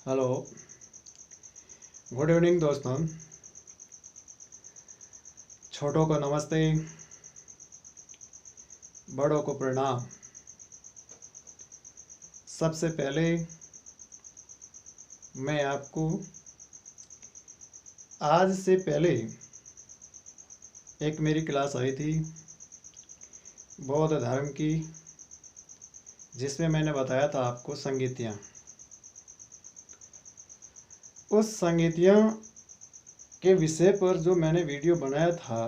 Hello, good evening दोस्तों। छोटों को नमस्ते, बड़ों को प्रणाम। सबसे पहले मैं आपको आज से पहले एक मेरी क्लास आई थी बौद्ध धर्म की, जिसमें मैंने बताया था आपको संगीतियाँ। उस संगीतियाँ के विषय पर जो मैंने वीडियो बनाया था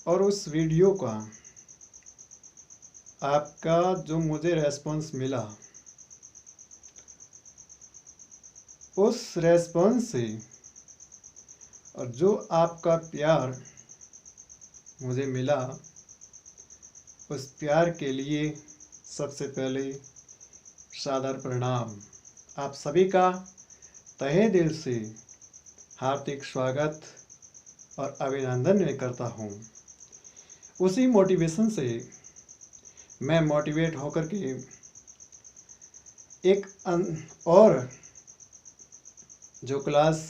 और उस वीडियो का आपका जो मुझे रेस्पॉन्स मिला, उस रेस्पॉन्स से और जो आपका प्यार मुझे मिला, उस प्यार के लिए सबसे पहले सादर प्रणाम। आप सभी का तहे दिल से हार्दिक स्वागत और अभिनंदन मैं करता हूँ। उसी मोटिवेशन से मैं मोटिवेट होकर के एक और जो क्लास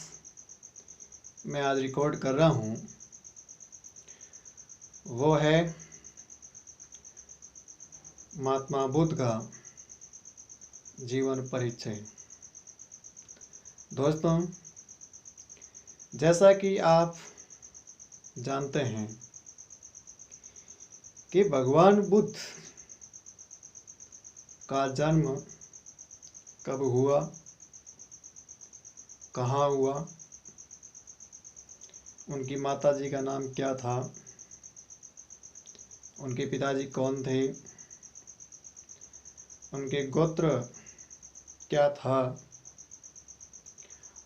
मैं आज रिकॉर्ड कर रहा हूँ वो है महात्मा बुद्ध का जीवन परिचय। दोस्तों, जैसा कि आप जानते हैं कि भगवान बुद्ध का जन्म कब हुआ, कहाँ हुआ, उनकी माताजी का नाम क्या था, उनके पिताजी कौन थे, उनके गोत्र क्या था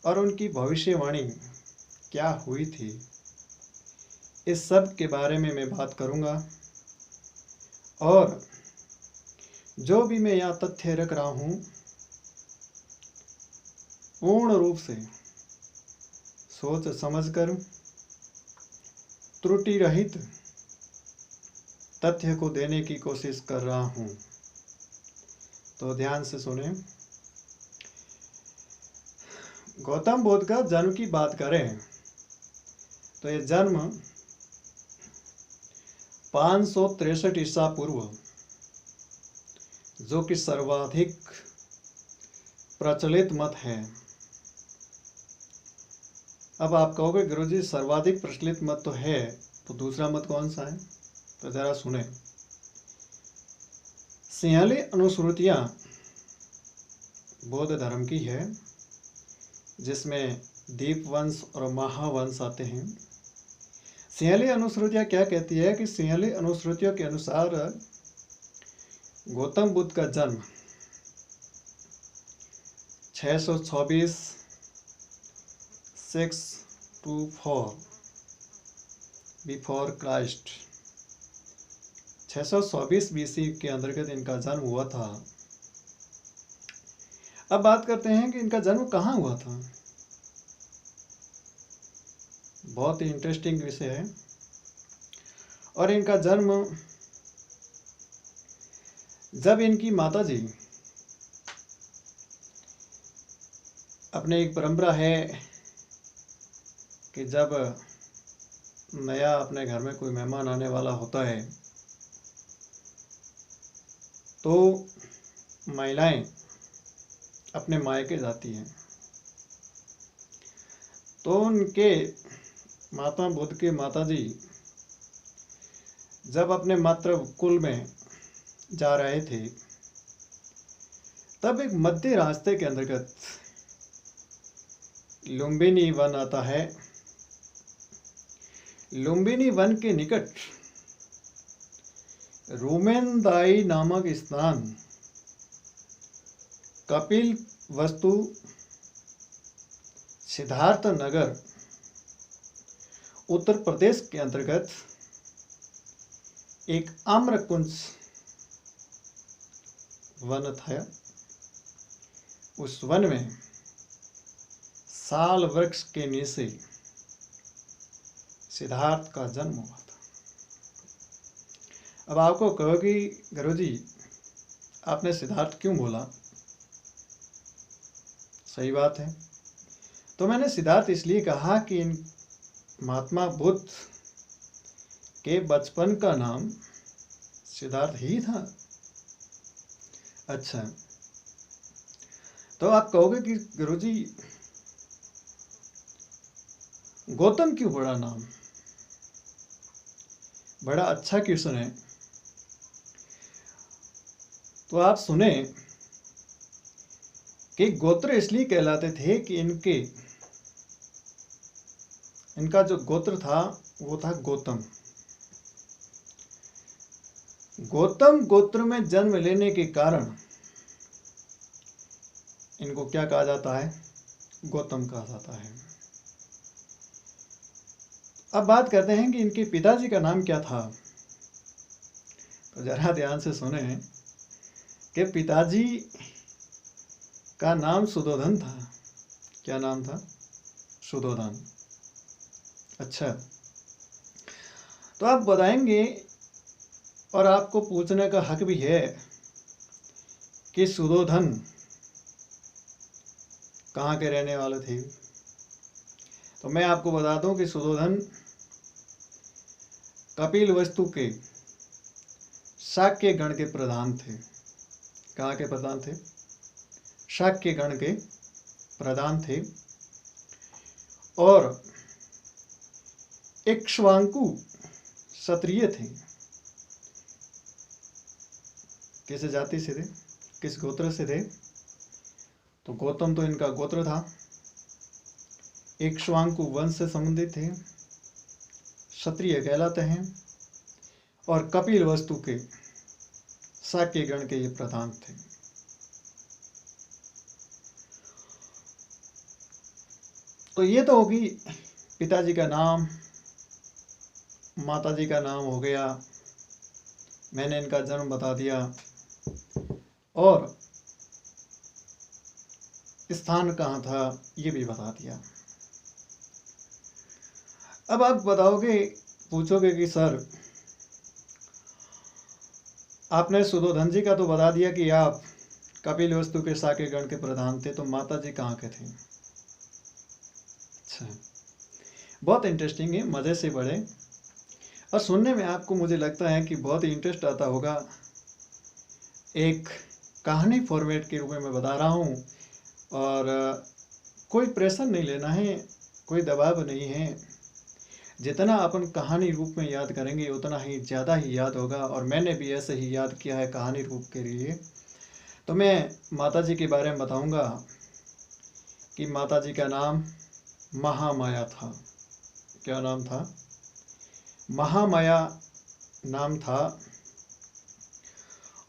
और उनकी भविष्यवाणी क्या हुई थी, इस सब के बारे में मैं बात करूंगा। और जो भी मैं यहाँ तथ्य रख रहा हूँ, पूर्ण रूप से सोच समझकर त्रुटि रहित तथ्य को देने की कोशिश कर रहा हूँ, तो ध्यान से सुने। गौतम बुद्ध का जन्म की बात करें तो ये जन्म 563 ईसा पूर्व, जो कि सर्वाधिक प्रचलित मत है। अब आप कहोगे गुरुजी सर्वाधिक प्रचलित मत तो है, तो दूसरा मत कौन सा है? तो जरा सुने। सिंहली अनुश्रुतियाँ बौद्ध धर्म की है, जिसमें दीपवंश और महावंश आते हैं। सिंहली अनुश्रुतियाँ क्या कहती है कि सिंहली अनुश्रुतियों के अनुसार गौतम बुद्ध का जन्म 624 624 बिफोर क्राइस्ट, 624 बीसी के अंतर्गत इनका जन्म हुआ था। अब बात करते हैं कि इनका जन्म कहाँ हुआ था। बहुत ही इंटरेस्टिंग विषय है। और इनका जन्म जब इनकी माताजी, अपने एक परंपरा है कि जब नया अपने घर में कोई मेहमान आने वाला होता है तो महिलाएं अपने मायके जाती हैं। तो उनके महात्मा बुद्ध के माताजी जब अपने मातृ कुल में जा रहे थे, तब एक मध्य रास्ते के अंतर्गत लुम्बिनी वन आता है। लुम्बिनी वन के निकट रोमेनदाई नामक स्थान कपिल वस्तु सिद्धार्थ नगर उत्तर प्रदेश के अंतर्गत एक आम्रकुंज वन था। उस वन में साल वृक्ष के नीचे सिद्धार्थ का जन्म हुआ था। अब आपको कहो कि गुरुजी आपने सिद्धार्थ क्यों बोला? सही बात है। तो मैंने सिद्धार्थ इसलिए कहा कि इन महात्मा बुद्ध के बचपन का नाम सिद्धार्थ ही था। अच्छा, तो आप कहोगे कि गुरुजी गौतम क्यों बड़ा नाम, बड़ा अच्छा क्वेश्चन है। तो आप सुने कि गोत्र इसलिए कहलाते थे कि इनका जो गोत्र था वो था गौतम। गौतम गोत्र में जन्म लेने के कारण इनको क्या कहा जाता है, गौतम कहा जाता है। अब बात करते हैं कि इनके पिताजी का नाम क्या था। तो जरा ध्यान से सुने कि पिताजी का नाम सुधोधन था। क्या नाम था, सुधोधन। अच्छा, तो आप बताएंगे और आपको पूछने का हक भी है कि सुधोधन कहाँ के रहने वाले थे। तो मैं आपको बता दूं कि सुधोधन कपिलवस्तु के शाक्य गण के प्रधान थे। कहाँ के प्रधान थे, शाक्य गण के प्रधान थे। और इक्ष्वाकु क्षत्रिय थे। किस जाति से थे, किस गोत्र से थे, तो गौतम तो इनका गोत्र था। इक्ष्वाकु वंश से संबंधित थे, क्षत्रिय कहलाते हैं। और कपिलवस्तु के शाक्य गण के ये प्रधान थे। तो ये तो होगी पिताजी का नाम, माताजी का नाम हो गया, मैंने इनका जन्म बता दिया और स्थान कहाँ था ये भी बता दिया। अब आप बताओगे, पूछोगे कि सर आपने सुधोधन जी का तो बता दिया कि आप कपिलवस्तु के शाक्य गण के प्रधान थे, तो माताजी कहाँ के थे। अच्छा, बहुत इंटरेस्टिंग है, मज़े से बड़े और सुनने में आपको मुझे लगता है कि बहुत ही इंटरेस्ट आता होगा। एक कहानी फॉर्मेट के रूप में मैं बता रहा हूँ और कोई प्रेशर नहीं लेना है, कोई दबाव नहीं है। जितना अपन कहानी रूप में याद करेंगे उतना ही ज़्यादा ही याद होगा। और मैंने भी ऐसे ही याद किया है कहानी रूप के लिए। तो मैं माताजी के बारे में बताऊंगा कि माताजी का नाम महामाया था। क्या नाम था, महामाया नाम था।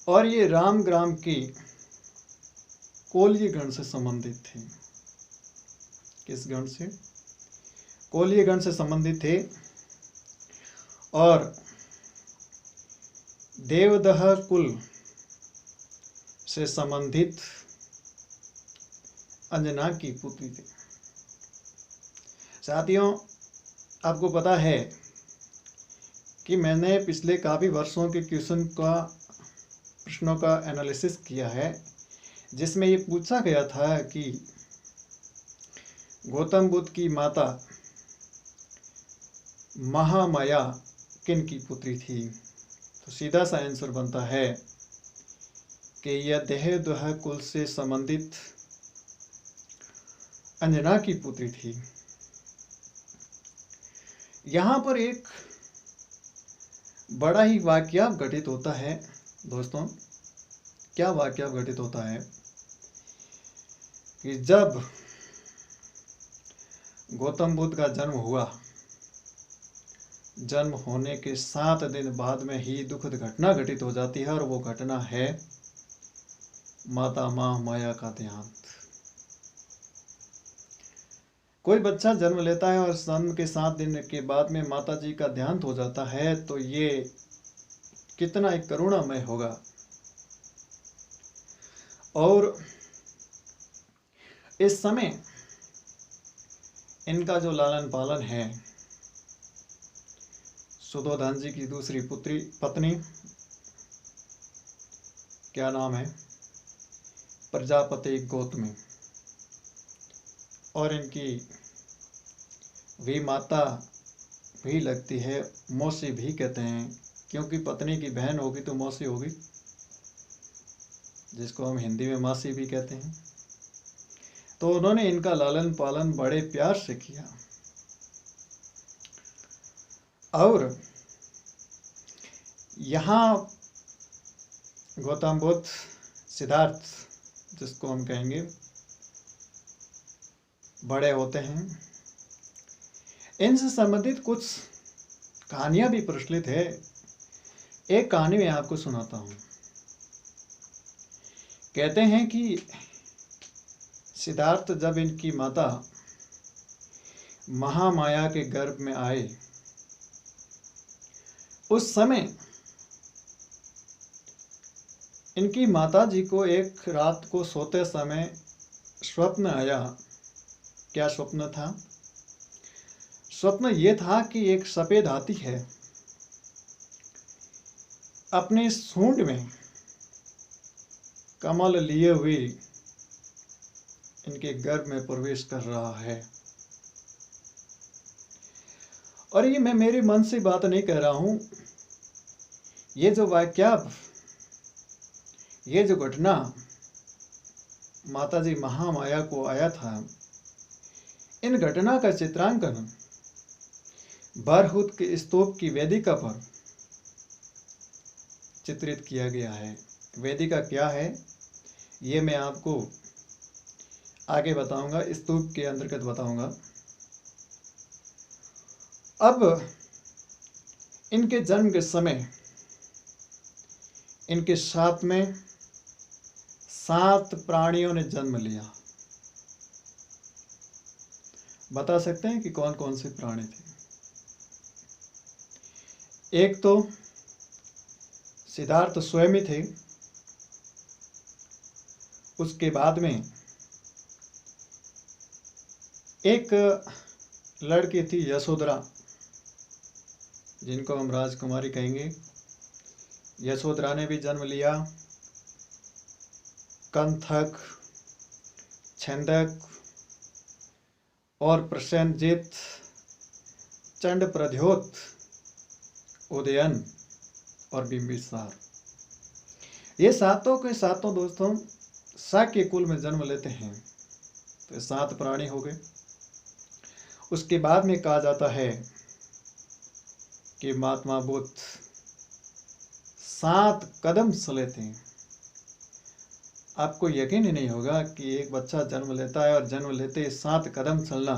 और ये रामग्राम की कोल्य गण से संबंधित थे। किस गण से, कोल्य गण से संबंधित थे। और देवदह कुल से संबंधित अंजना की पुत्री थी। साथियों, आपको पता है कि मैंने पिछले काफ़ी वर्षों के प्रश्नों का एनालिसिस किया है, जिसमें ये पूछा गया था कि गौतम बुद्ध की माता महामाया किन की पुत्री थी। तो सीधा सा आंसर बनता है कि यह देवदह कुल से संबंधित अंजना की पुत्री थी। यहाँ पर एक बड़ा ही वाकया घटित होता है दोस्तों। क्या वाकया घटित होता है कि जब गौतम बुद्ध का जन्म हुआ, जन्म होने के 7 दिन बाद में ही दुखद घटना घटित हो जाती है। और वो घटना है माता महामाया का देहांत। कोई बच्चा जन्म लेता है और जन्म के 7 दिन के बाद में माता जी का देहांत हो जाता है, तो ये कितना एक करुणामय होगा। और इस समय इनका जो लालन पालन है, सुधोधन जी की दूसरी पत्नी, क्या नाम है, प्रजापति गौतमी, और इनकी वी माता भी लगती है, मौसी भी कहते हैं, क्योंकि पत्नी की बहन होगी तो मौसी होगी, जिसको हम हिंदी में मासी भी कहते हैं। तो उन्होंने इनका लालन पालन बड़े प्यार से किया। और यहाँ गौतम बुद्ध, सिद्धार्थ जिसको हम कहेंगे, बड़े होते हैं। इनसे संबंधित कुछ कहानियां भी प्रचलित है। एक कहानी मैं आपको सुनाता हूँ। कहते हैं कि सिद्धार्थ जब इनकी माता महामाया के गर्भ में आए, उस समय इनकी माता जी को एक रात को सोते समय स्वप्न आया। क्या स्वप्न था? स्वप्न ये था कि एक सफेद हाथी है, अपनी सूंड में कमल लिए हुए इनके गर्भ में प्रवेश कर रहा है। और ये मैं मेरे मन से बात नहीं कह रहा हूं, ये जो वाक्या, ये जो घटना माताजी महामाया को आया था, इन घटना का चित्रांकन बरहुत के स्तूप की वेदिका पर चित्रित किया गया है। वेदिका क्या है ये मैं आपको आगे बताऊंगा, स्तूप के अंतर्गत बताऊंगा। अब इनके जन्म के समय इनके साथ में 7 प्राणियों ने जन्म लिया। बता सकते हैं कि कौन कौन से प्राणी थे? एक तो सिद्धार्थ स्वयं ही थे। उसके बाद में एक लड़की थी यशोधरा, जिनको हम राजकुमारी कहेंगे। यशोधरा ने भी जन्म लिया। कंथक, छंदक और प्रसेनजित, चंड प्रद्योत, उदयन और बिंबिसार, ये सातों के सातों दोस्तों शाक्य कुल में जन्म लेते हैं। तो 7 प्राणी हो गए। उसके बाद में कहा जाता है कि महात्मा बुद्ध 7 कदम चले थे। आपको यकीन ही नहीं होगा कि एक बच्चा जन्म लेता है और जन्म लेते 7 कदम चलना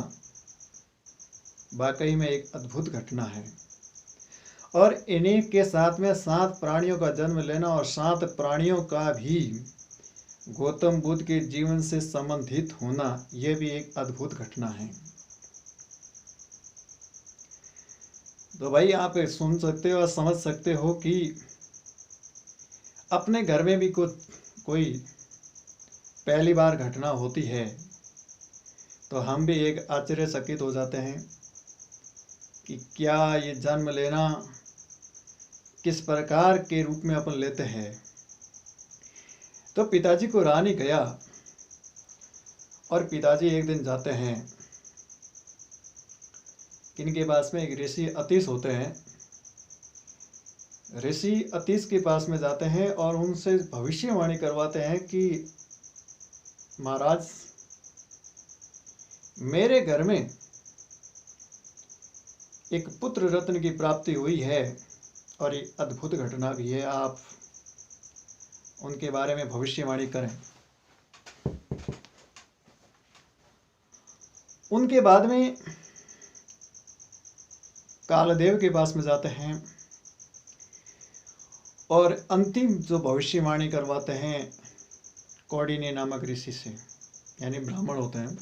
वाकई में एक अद्भुत घटना है। और इन्हीं के साथ में 7 प्राणियों का जन्म लेना और 7 प्राणियों का भी गौतम बुद्ध के जीवन से संबंधित होना, यह भी एक अद्भुत घटना है। तो भाई आप सुन सकते हो और समझ सकते हो कि अपने घर में भी कोई पहली बार घटना होती है तो हम भी एक आश्चर्यचकित हो जाते हैं कि क्या ये जन्म लेना किस प्रकार के रूप में अपन लेते हैं। तो पिताजी को रानी गया और पिताजी एक दिन जाते हैं, किनके पास में एक ऋषि अतीश होते हैं। ऋषि अतीश के पास में जाते हैं और उनसे भविष्यवाणी करवाते हैं कि महाराज, मेरे घर में एक पुत्र रत्न की प्राप्ति हुई है और ये अद्भुत घटना भी है, आप उनके बारे में भविष्यवाणी करें। उनके बाद में कालदेव के पास में जाते हैं और अंतिम जो भविष्यवाणी करवाते हैं कौंडिन्य नामक ऋषि से, यानी ब्राह्मण होते हैं,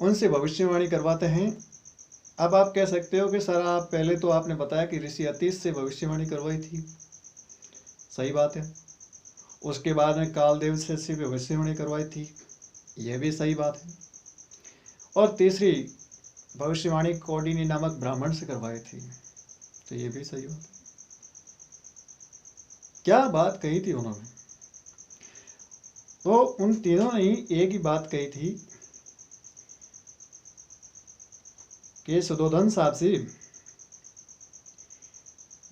उनसे भविष्यवाणी करवाते हैं। अब आप कह सकते हो कि सर आप पहले तो आपने बताया कि ऋषि अतीश से भविष्यवाणी करवाई थी, सही बात है। उसके बाद में कालदेव से भविष्यवाणी करवाई थी, यह भी सही बात है। और तीसरी भविष्यवाणी कौंडिन्य नामक ब्राह्मण से करवाई थी, तो यह भी सही बात है। क्या बात कही थी उन्होंने? तो उन तीनों ने एक ही बात कही थी कि सुधोधन साहब से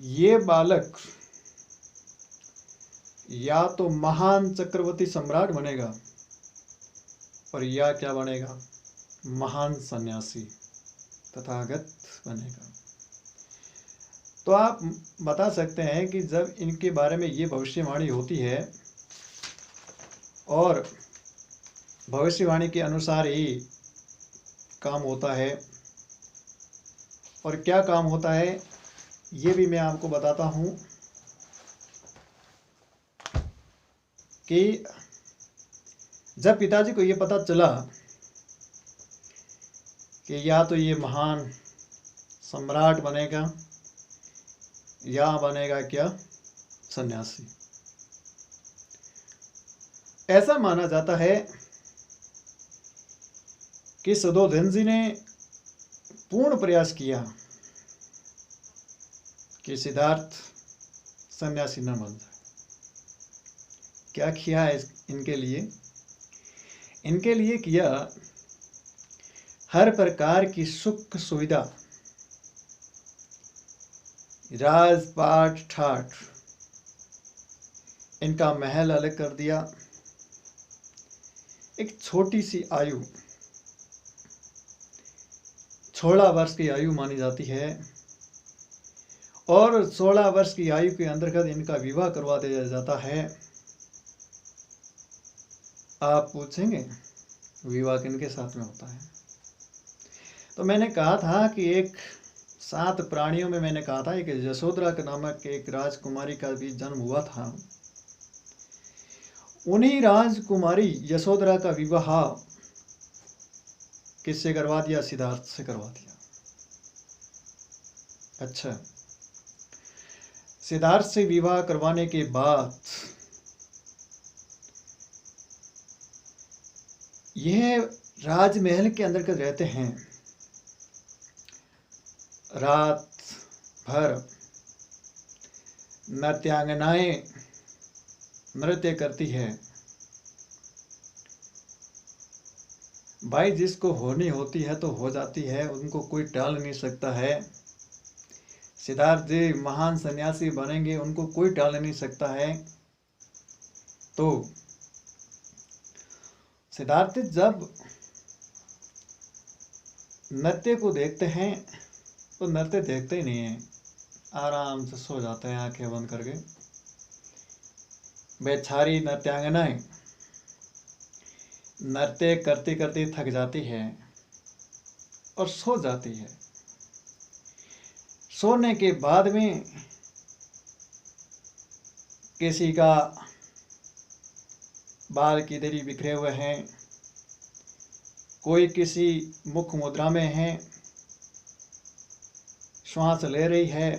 ये बालक या तो महान चक्रवर्ती सम्राट बनेगा और या क्या बनेगा, महान सन्यासी तथागत बनेगा। तो आप बता सकते हैं कि जब इनके बारे में ये भविष्यवाणी होती है और भविष्यवाणी के अनुसार ही काम होता है, और क्या काम होता है ये भी मैं आपको बताता हूँ कि जब पिताजी को ये पता चला कि या तो ये महान सम्राट बनेगा या बनेगा क्या, सन्यासी। ऐसा माना जाता है कि सुधोधन जी ने पूर्ण प्रयास किया कि सिद्धार्थ सन्यासी न बन जाए। क्या किया है इनके लिए? इनके लिए किया हर प्रकार की सुख सुविधा, राजपाट ठाट, इनका महल अलग कर दिया। एक छोटी सी आयु 16 वर्ष की आयु मानी जाती है और 16 वर्ष की आयु के अंतर्गत इनका विवाह करवा दिया जाता है। आप पूछेंगे विवाह किनके साथ में होता है? तो मैंने कहा था कि एक 7 प्राणियों में मैंने कहा था कि यशोधरा के नामक एक राजकुमारी का भी जन्म हुआ था। उन्हीं राजकुमारी यशोधरा का विवाह किससे करवा दिया? सिद्धार्थ से करवा दिया। अच्छा, सिद्धार्थ से विवाह करवाने के बाद यह राजमहल के अंदर के रहते हैं। रात भर नृत्यांगनाएं नृत्य करती है। भाई, जिसको होनी होती है तो हो जाती है, उनको कोई टाल नहीं सकता है। सिद्धार्थ जी महान सन्यासी बनेंगे, उनको कोई टाल नहीं सकता है। तो सिद्धार्थ जब नृत्य को देखते हैं तो नृत्य देखते ही नहीं है, आराम से सो जाते हैं आंखें बंद करके। बेचारी नृत्यांगनाएं नृत्य करती करती थक जाती है और सो जाती है। सोने के बाद में किसी का बाल की दरी बिखरे हुए हैं, कोई किसी मुख मुद्रा में है, श्वास ले रही है।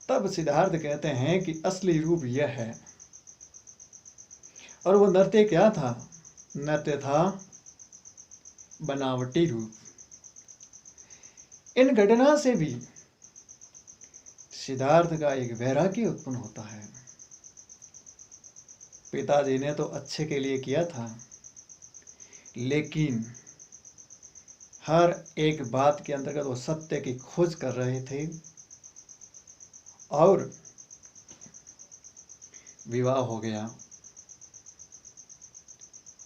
तब सिद्धार्थ कहते हैं कि असली रूप यह है। और वो नृत्य क्या था? नृत्य था बनावटी रूप। इन घटना से भी सिद्धार्थ का एक वैराग्य उत्पन्न होता है। पिताजी ने तो अच्छे के लिए किया था, लेकिन हर एक बात के अंतर्गत वो सत्य की खोज कर रहे थे और विवाह हो गया।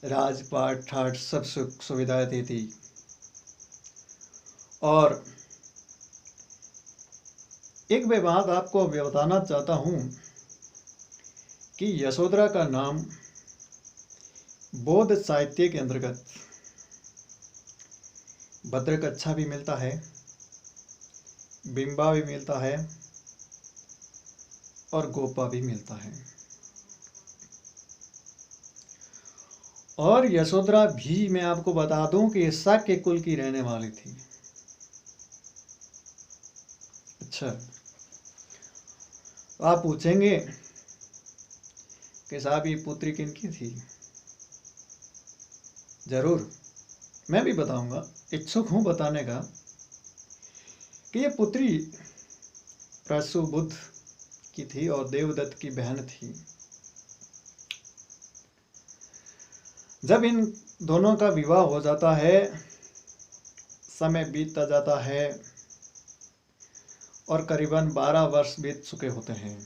राजपाट ठाट सब सुख सुविधाएं दी थी। और एक मैं बात आपको बताना चाहता हूं कि यशोधरा का नाम बौद्ध साहित्य के अंतर्गत भद्रकच्छा भी मिलता है, बिंबा भी मिलता है और गोपा भी मिलता है। और यशोधरा भी मैं आपको बता दूं कि शाक्य कुल की रहने वाली थी। अच्छा, तो आप पूछेंगे कि साहब ये पुत्री किनकी थी? जरूर मैं भी बताऊंगा, इच्छुक हूं बताने का कि ये पुत्री प्रसूबुद्ध की थी और देवदत्त की बहन थी। जब इन दोनों का विवाह हो जाता है, समय बीतता जाता है और करीबन 12 वर्ष बीत चुके होते हैं।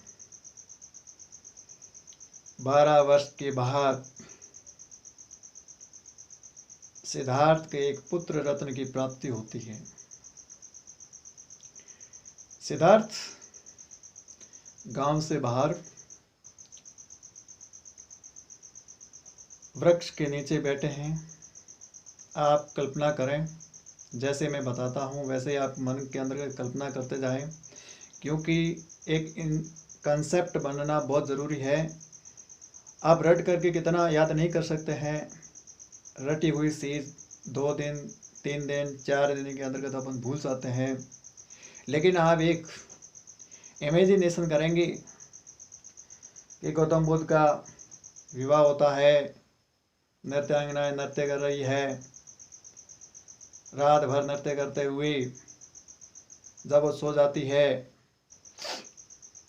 12 वर्ष के बाद सिद्धार्थ के एक पुत्र रत्न की प्राप्ति होती है। सिद्धार्थ गांव से बाहर वृक्ष के नीचे बैठे हैं। आप कल्पना करें, जैसे मैं बताता हूँ वैसे आप मन के अंदर कल्पना करते जाएं, क्योंकि एक कंसेप्ट बनना बहुत ज़रूरी है। आप रट करके कितना याद नहीं कर सकते हैं। रटी हुई चीज़ 2 दिन 3 दिन 4 दिन के अंतर्गत अपन भूल जाते हैं। लेकिन आप एक इमेजिनेशन करेंगे कि गौतम बुद्ध का विवाह होता है, नृत्यांगनाएं नृत्य कर रही है, रात भर नृत्य करते हुए जब वो सो जाती है,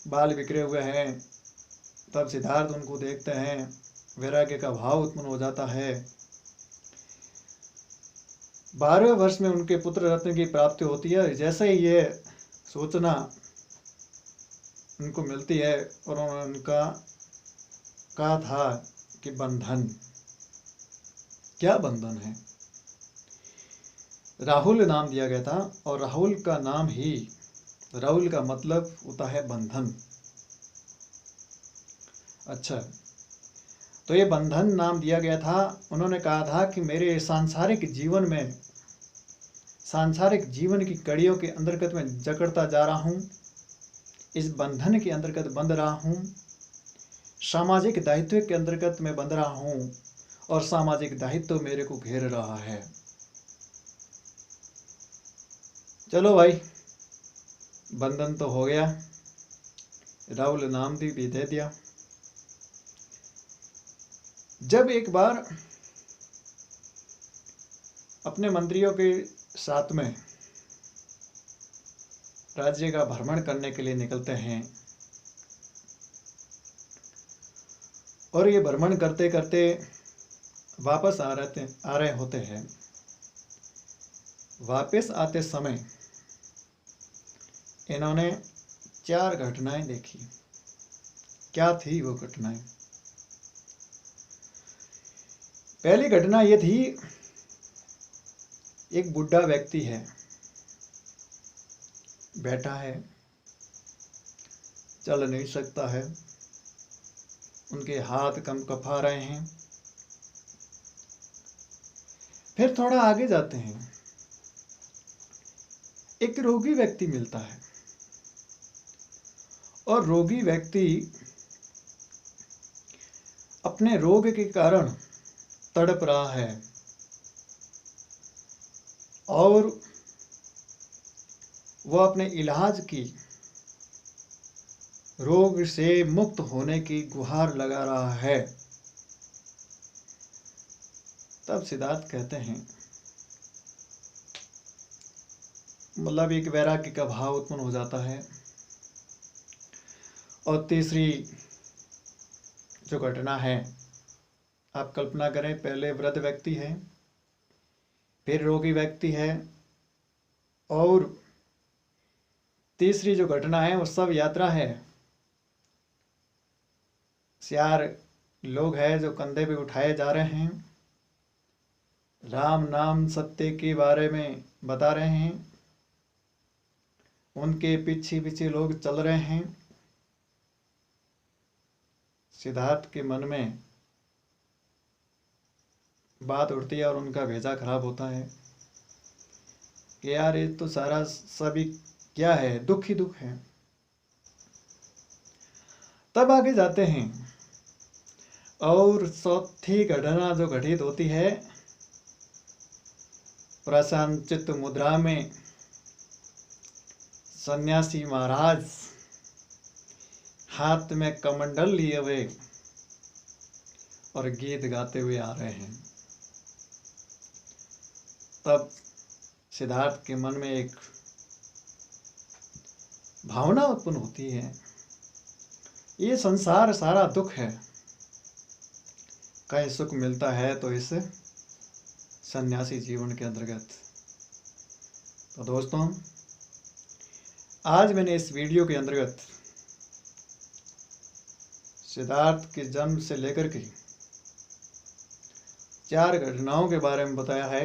बाल बिखरे हुए हैं, तब सिद्धार्थ उनको देखते हैं, वैराग्य का भाव उत्पन्न हो जाता है। 12वें वर्ष में उनके पुत्र रत्न की प्राप्ति होती है। जैसे ही ये सूचना उनको मिलती है और उनका कहा था कि बंधन, क्या बंधन है। राहुल नाम दिया गया था और राहुल का नाम ही, राहुल का मतलब होता है बंधन। अच्छा, तो ये बंधन नाम दिया गया था। उन्होंने कहा था कि मेरे सांसारिक जीवन में, सांसारिक जीवन की कड़ियों के अंतर्गत मैं जकड़ता जा रहा हूँ, इस बंधन के अंतर्गत बंध रहा हूँ, सामाजिक दायित्व के अंतर्गत मैं बंध रहा हूँ और सामाजिक दायित्व मेरे को घेर रहा है। चलो भाई, बंधन तो हो गया, राहुल नाम भी दे दिया। जब एक बार अपने मंत्रियों के साथ में राज्य का भ्रमण करने के लिए निकलते हैं और ये भ्रमण करते करते वापस आ रहे होते हैं। वापस आते समय इन्होंने 4 घटनाएं देखी। क्या थी वो घटनाएं? पहली घटना ये थी, एक बुढ़ा व्यक्ति है, बैठा है, चल नहीं सकता है, उनके हाथ कँपा रहे हैं। फिर थोड़ा आगे जाते हैं, एक रोगी व्यक्ति मिलता है और रोगी व्यक्ति अपने रोग के कारण तड़प रहा है और वो अपने इलाज की, रोग से मुक्त होने की गुहार लगा रहा है। तब सिद्धार्थ कहते हैं, मतलब एक वैराग्य का भाव उत्पन्न हो जाता है। और तीसरी जो घटना है, आप कल्पना करें, पहले वृद्ध व्यक्ति है, फिर रोगी व्यक्ति है, और तीसरी जो घटना है वो सब यात्रा है। 4 लोग हैं जो कंधे पे उठाए जा रहे हैं, राम नाम सत्य के बारे में बता रहे हैं, उनके पीछे पीछे लोग चल रहे हैं। सिद्धार्थ के मन में बात उठती है और उनका भेजा खराब होता है कि यार ये तो सारा सभी क्या है, दुख ही दुख है। तब आगे जाते हैं और चौथी घटना जो घटित होती है, प्रशांत चित्त मुद्रा में सन्यासी महाराज हाथ में कमंडल लिए हुए और गीत गाते हुए आ रहे हैं। तब सिद्धार्थ के मन में एक भावना उत्पन्न होती है, ये संसार सारा दुख है, कहीं सुख मिलता है तो इस सन्यासी जीवन के अंतर्गत। तो दोस्तों, आज मैंने इस वीडियो के अंतर्गत सिद्धार्थ के जन्म से लेकर के 4 घटनाओं के बारे में बताया है।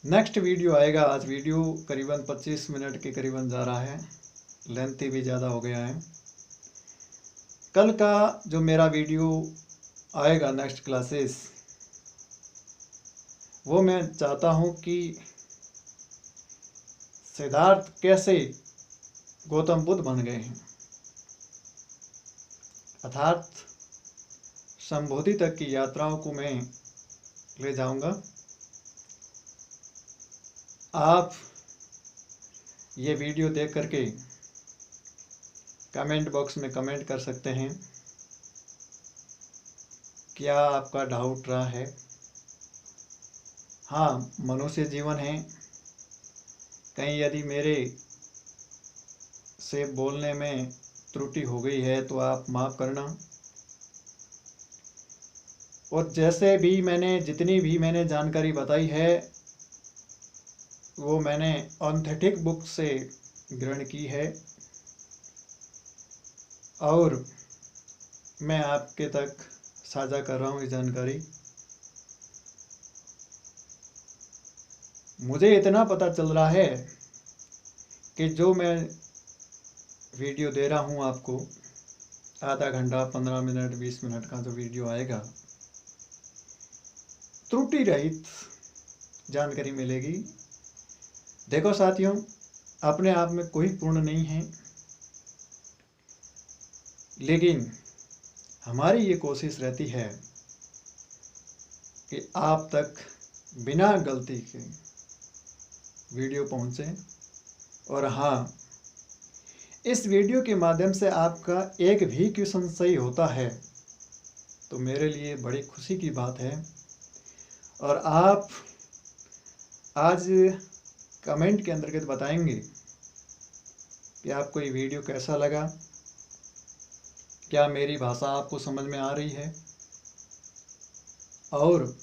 नेक्स्ट वीडियो आएगा। आज वीडियो करीबन 25 मिनट के करीबन जा रहा है, लेंथी भी ज़्यादा हो गया है। कल का जो मेरा वीडियो आएगा नेक्स्ट क्लासेस, वो मैं चाहता हूँ कि सिद्धार्थ कैसे गौतम बुद्ध बन गए हैं, अर्थात संबोधि तक की यात्राओं को मैं ले जाऊंगा। आप ये वीडियो देख करके कमेंट बॉक्स में कमेंट कर सकते हैं, क्या आपका डाउट रहा है। हाँ, मनुष्य जीवन है, कहीं यदि मेरे से बोलने में त्रुटि हो गई है तो आप माफ़ करना। और जैसे भी जितनी भी मैंने जानकारी बताई है वो मैंने ऑथेंटिक बुक से ग्रहण की है और मैं आपके तक साझा कर रहा हूँ ये जानकारी। मुझे इतना पता चल रहा है कि जो मैं वीडियो दे रहा हूँ आपको, आधा घंटा 15 मिनट 20 मिनट का जो वीडियो आएगा, त्रुटि रहित जानकारी मिलेगी। देखो साथियों, अपने आप में कोई पूर्ण नहीं है, लेकिन हमारी ये कोशिश रहती है कि आप तक बिना गलती के वीडियो पहुँचे। और हाँ, इस वीडियो के माध्यम से आपका एक भी क्वेश्चन सही होता है तो मेरे लिए बड़ी खुशी की बात है। और आप आज कमेंट के अंतर्गत बताएंगे कि आपको ये वीडियो कैसा लगा, क्या मेरी भाषा आपको समझ में आ रही है, और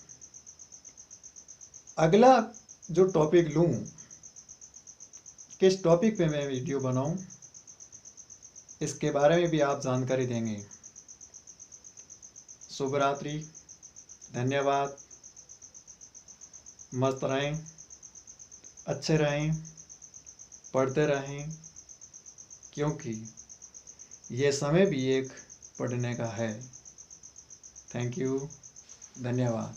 अगला जो टॉपिक लूँ, किस टॉपिक पे मैं वीडियो बनाऊं, इसके बारे में भी आप जानकारी देंगे। शुभ रात्रि, धन्यवाद। मस्त रहें, अच्छे रहें, पढ़ते रहें, क्योंकि ये समय भी एक पढ़ने का है। थैंक यू, धन्यवाद।